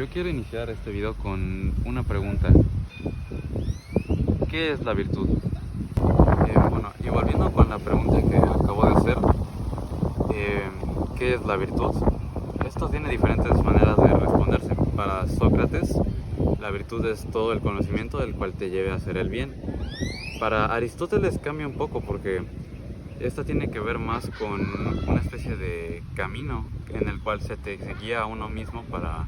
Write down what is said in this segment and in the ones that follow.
Yo quiero iniciar este video con una pregunta. ¿Qué es la virtud? Bueno, y volviendo con la pregunta que acabo de hacer, ¿qué es la virtud? Esto tiene diferentes maneras de responderse. Para Sócrates, la virtud es todo el conocimiento del cual te lleve a hacer el bien. Para Aristóteles cambia un poco porque esta tiene que ver más con una especie de camino en el cual se guía a uno mismo para,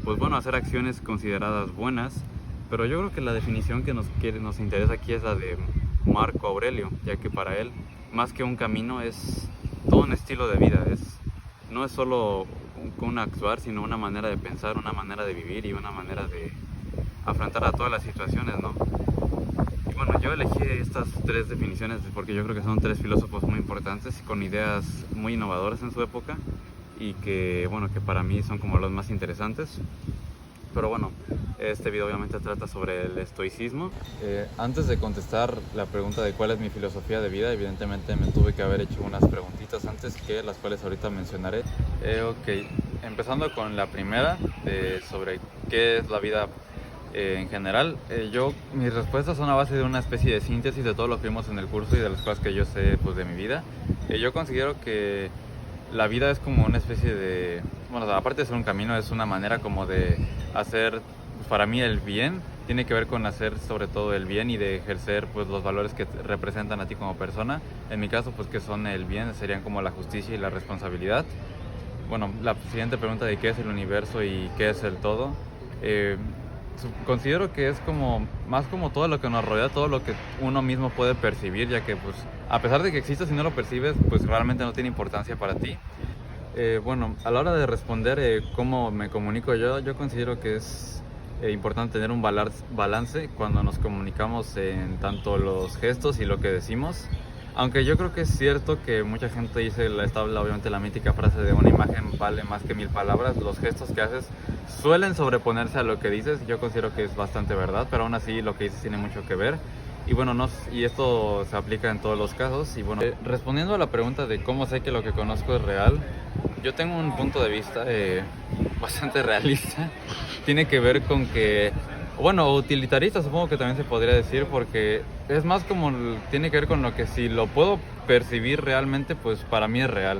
pues bueno, hacer acciones consideradas buenas. Pero yo creo que la definición que nos interesa aquí es la de Marco Aurelio, ya que para él, más que un camino, es todo un estilo de vida. No es solo un actuar, sino una manera de pensar, una manera de vivir y una manera de afrontar a todas las situaciones, ¿no? Y bueno, yo elegí estas tres definiciones porque yo creo que son tres filósofos muy importantes con ideas muy innovadoras en su época y que, bueno, que para mí son como los más interesantes. Pero bueno, este video obviamente trata sobre el estoicismo. Antes de contestar la pregunta de cuál es mi filosofía de vida, evidentemente me tuve que haber hecho unas preguntitas antes, que las cuales ahorita mencionaré. Ok, empezando con la primera, sobre qué es la vida en general. Mis respuestas son a base de una especie de síntesis de todo lo que vimos en el curso y de las cosas que yo sé, pues, de mi vida. Yo considero que la vida es como una especie de, bueno, aparte de ser un camino, es una manera como de hacer, pues, para mí el bien tiene que ver con hacer sobre todo el bien y de ejercer, pues, los valores que te representan a ti como persona. En mi caso, pues, que son el bien, serían como la justicia y la responsabilidad. Bueno, la siguiente pregunta de qué es el universo y qué es el todo, considero que es más como todo lo que nos rodea, todo lo que uno mismo puede percibir, ya que, pues, a pesar de que existe, si no lo percibes, pues realmente no tiene importancia para ti. Bueno, a la hora de responder cómo me comunico yo considero que es importante tener un balance cuando nos comunicamos en tanto los gestos y lo que decimos. Aunque yo creo que es cierto que mucha gente dice, obviamente la mítica frase de una imagen vale más que 1000 palabras. Los gestos que haces suelen sobreponerse a lo que dices. Yo considero que es bastante verdad, pero aún así lo que dices tiene mucho que ver. Y bueno, y esto se aplica en todos los casos. Y bueno, respondiendo a la pregunta de cómo sé que lo que conozco es real, yo tengo un punto de vista bastante realista. Tiene que ver con que, bueno, utilitarista supongo que también se podría decir, porque es más como, tiene que ver con lo que si lo puedo percibir realmente, pues para mí es real.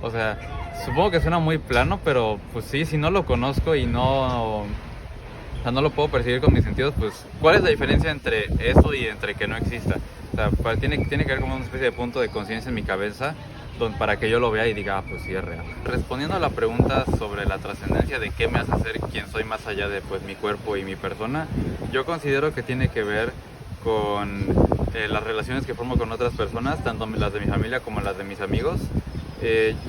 O sea, supongo que suena muy plano, pero pues sí, si no lo conozco y no lo puedo percibir con mis sentidos, pues ¿cuál es la diferencia entre eso y entre que no exista? O sea, tiene que ver como una especie de punto de conciencia en mi cabeza para que yo lo vea y diga, pues sí es real. Respondiendo a la pregunta sobre la trascendencia de qué me hace ser quien soy más allá de, pues, mi cuerpo y mi persona, yo considero que tiene que ver con las relaciones que formo con otras personas, tanto las de mi familia como las de mis amigos.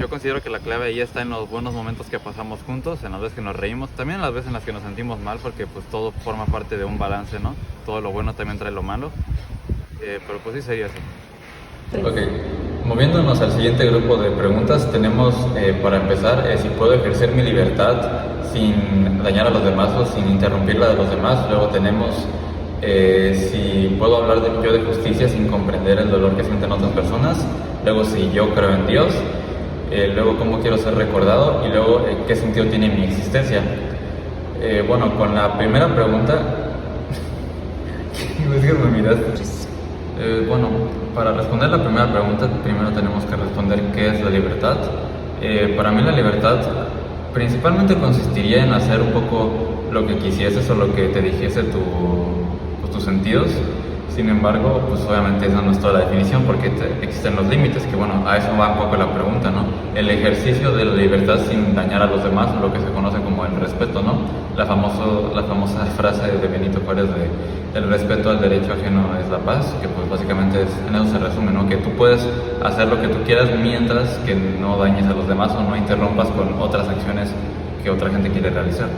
Yo considero que la clave ahí está en los buenos momentos que pasamos juntos, en las veces que nos reímos, también en las veces en las que nos sentimos mal, porque pues todo forma parte de un balance, ¿no? Todo lo bueno también trae lo malo, pero pues sí sería eso. Ok, moviéndonos al siguiente grupo de preguntas, tenemos para empezar, si puedo ejercer mi libertad sin dañar a los demás o sin interrumpir la de los demás. Luego tenemos si puedo hablar yo de justicia sin comprender el dolor que sienten otras personas. Luego, si yo creo en Dios. Luego, cómo quiero ser recordado. Y luego, qué sentido tiene mi existencia. Bueno, con la primera pregunta es que me miraste. Bueno, para responder la primera pregunta, primero tenemos que responder qué es la libertad. Para mí la libertad principalmente consistiría en hacer un poco lo que quisieses o lo que te dijese tus sentidos. Sin embargo, pues obviamente esa no es toda la definición, porque existen los límites, que bueno, a eso va un poco la pregunta, ¿no? El ejercicio de la libertad sin dañar a los demás, lo que se conoce como el respeto, ¿no? La famosa frase de Benito Juárez de el respeto al derecho ajeno es la paz, que pues básicamente en eso se resume, ¿no? Que tú puedes hacer lo que tú quieras mientras que no dañes a los demás o no interrumpas con otras acciones que otra gente quiere realizar.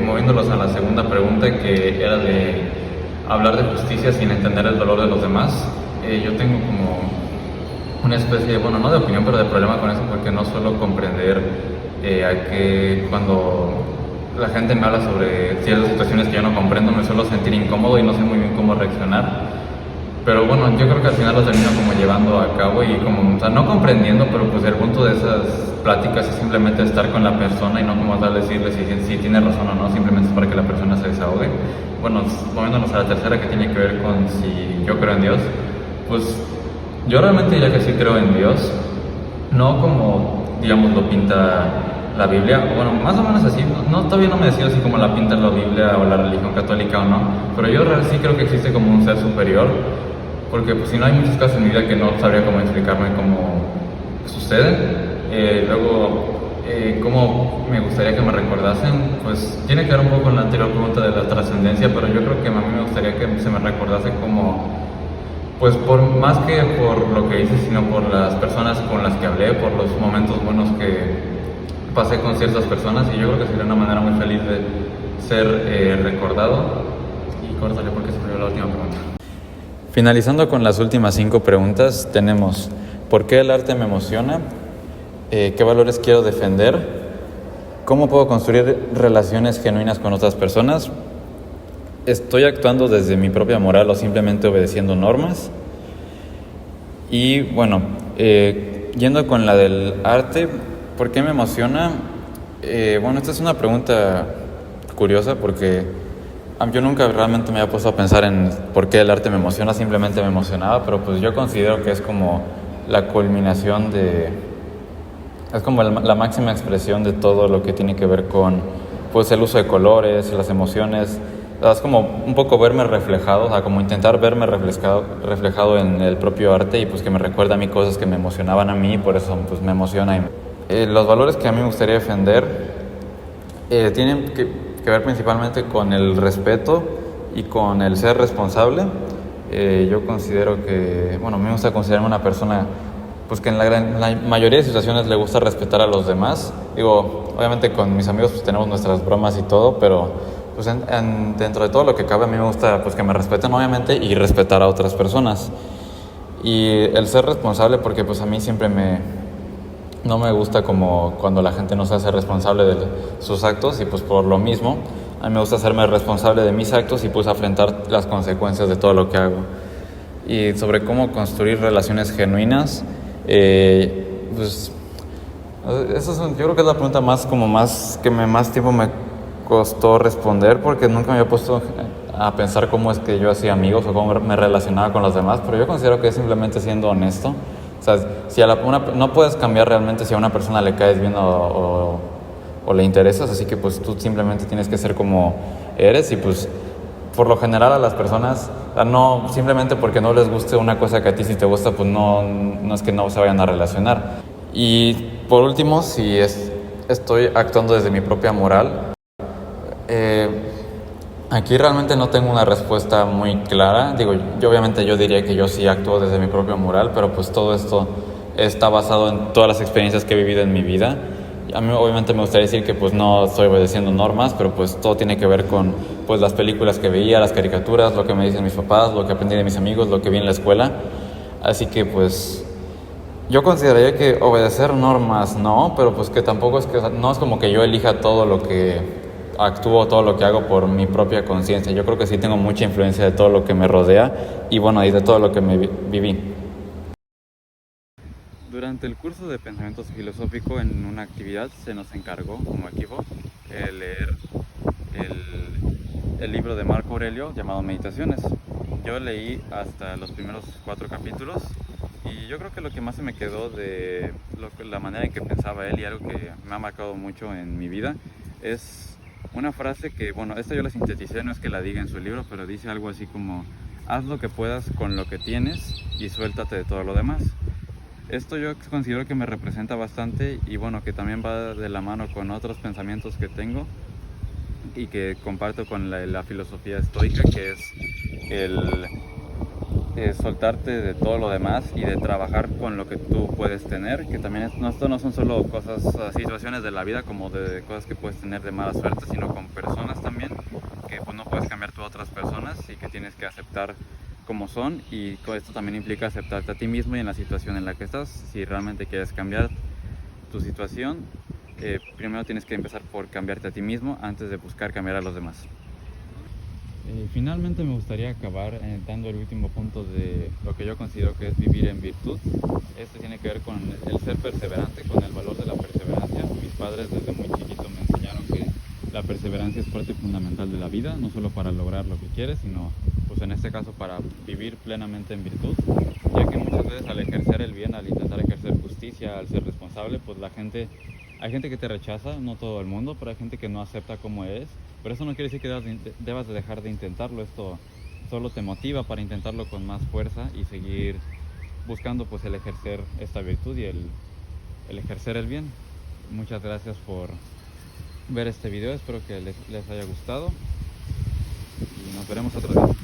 Moviéndolos a la segunda pregunta, que era de hablar de justicia sin entender el dolor de los demás, yo tengo como una especie, bueno, no de opinión, pero de problema con eso, porque no suelo comprender a que cuando la gente me habla sobre ciertas situaciones que yo no comprendo, me suelo sentir incómodo y no sé muy bien cómo reaccionar. Pero bueno, yo creo que al final lo termino como llevando a cabo y como, o sea, no comprendiendo, pero pues el punto de esas pláticas es simplemente estar con la persona y no como tal decirle si tiene razón o no, simplemente es para que la persona se desahogue. Bueno, moviéndonos a la tercera que tiene que ver con si yo creo en Dios, pues yo realmente diría que sí creo en Dios, no como, digamos, lo pinta la Biblia, bueno, más o menos así, todavía no me decido si como la pinta la Biblia o la religión católica o no, pero yo sí creo que existe como un ser superior, porque pues si no hay muchos casos en mi vida que no sabría cómo explicarme cómo suceden. Cómo me gustaría que me recordasen, pues tiene que ver un poco con la anterior pregunta de la trascendencia, pero yo creo que a mí me gustaría que se me recordase como, pues por más que por lo que hice, sino por las personas con las que hablé, por los momentos buenos que pasé con ciertas personas, y yo creo que sería una manera muy feliz de ser recordado. Y córtale porque se me dio la última pregunta. Finalizando con las últimas 5 preguntas, tenemos ¿por qué el arte me emociona? ¿Qué valores quiero defender? ¿Cómo puedo construir relaciones genuinas con otras personas? ¿Estoy actuando desde mi propia moral o simplemente obedeciendo normas? Y bueno, yendo con la del arte, ¿por qué me emociona? Bueno, esta es una pregunta curiosa porque yo nunca realmente me había puesto a pensar en por qué el arte me emociona, simplemente me emocionaba, pero pues yo considero que es como la culminación es como la máxima expresión de todo lo que tiene que ver con pues el uso de colores, las emociones. Es como un poco verme reflejado, o sea, como intentar verme reflejado en el propio arte y pues que me recuerda a mí cosas que me emocionaban a mí y por eso pues me emociona. Los valores que a mí me gustaría defender tienen que ver principalmente con el respeto y con el ser responsable. Yo considero que, bueno, a mí me gusta considerarme una persona pues que en la mayoría de situaciones le gusta respetar a los demás. Digo, obviamente con mis amigos pues tenemos nuestras bromas y todo, pero pues dentro de todo lo que cabe a mí me gusta pues que me respeten obviamente y respetar a otras personas. Y el ser responsable porque pues a mí siempre no me gusta como cuando la gente no se hace responsable de sus actos y pues por lo mismo a mí me gusta hacerme responsable de mis actos y pues afrontar las consecuencias de todo lo que hago. Y sobre cómo construir relaciones genuinas, pues yo creo que es la pregunta más tiempo me costó responder porque nunca me había puesto a pensar cómo es que yo hacía amigos o cómo me relacionaba con los demás, pero yo considero que es simplemente siendo honesto. O sea, si no puedes cambiar realmente si a una persona le caes bien o le interesas, así que pues tú simplemente tienes que ser como eres y pues por lo general a las personas, no simplemente porque no les guste una cosa que a ti sí te gusta, pues no es que no se vayan a relacionar. Y por último, si estoy actuando desde mi propia moral, aquí realmente no tengo una respuesta muy clara. Digo, obviamente yo diría que yo sí actúo desde mi propia moral, pero pues todo esto está basado en todas las experiencias que he vivido en mi vida. A mí obviamente me gustaría decir que pues no estoy obedeciendo normas, pero pues todo tiene que ver con pues las películas que veía, las caricaturas, lo que me dicen mis papás, lo que aprendí de mis amigos, lo que vi en la escuela. Así que pues yo consideraría que obedecer normas no, pero pues que tampoco no es como que yo elija todo lo que actúo, todo lo que hago por mi propia conciencia. Yo creo que sí tengo mucha influencia de todo lo que me rodea y bueno, y de todo lo que me viví. Durante el curso de pensamiento filosófico en una actividad se nos encargó como equipo leer el libro de Marco Aurelio llamado Meditaciones. Yo leí hasta los primeros 4 capítulos y yo creo que lo que más se me quedó de la manera en que pensaba él y algo que me ha marcado mucho en mi vida es una frase que, bueno, esta yo la sinteticé, no es que la diga en su libro, pero dice algo así como: haz lo que puedas con lo que tienes y suéltate de todo lo demás. Esto yo considero que me representa bastante y bueno, que también va de la mano con otros pensamientos que tengo y que comparto con la filosofía estoica, que es el soltarte de todo lo demás y de trabajar con lo que tú puedes tener, que también esto no son solo situaciones de la vida como de cosas que puedes tener de mala suerte, sino con personas también, que pues no puedes cambiar tú a otras personas y que tienes que aceptar como son, y esto también implica aceptarte a ti mismo y en la situación en la que estás. Si realmente quieres cambiar tu situación, primero tienes que empezar por cambiarte a ti mismo antes de buscar cambiar a los demás. Finalmente me gustaría acabar dando el último punto de lo que yo considero que es vivir en virtud. Este tiene que ver con el ser perseverante, con el valor de la perseverancia. Mis padres desde muy chiquito me enseñaron que la perseverancia es parte fundamental de la vida, no solo para lograr lo que quieres, sino pues en este caso para vivir plenamente en virtud, ya que muchas veces al ejercer el bien, al intentar ejercer justicia, al ser responsable, pues hay gente que te rechaza, no todo el mundo, pero hay gente que no acepta como eres. Pero eso no quiere decir que debas de dejar de intentarlo. Esto solo te motiva para intentarlo con más fuerza y seguir buscando pues el ejercer esta virtud y el ejercer el bien. Muchas gracias por ver este video, espero que les haya gustado y nos veremos otro día.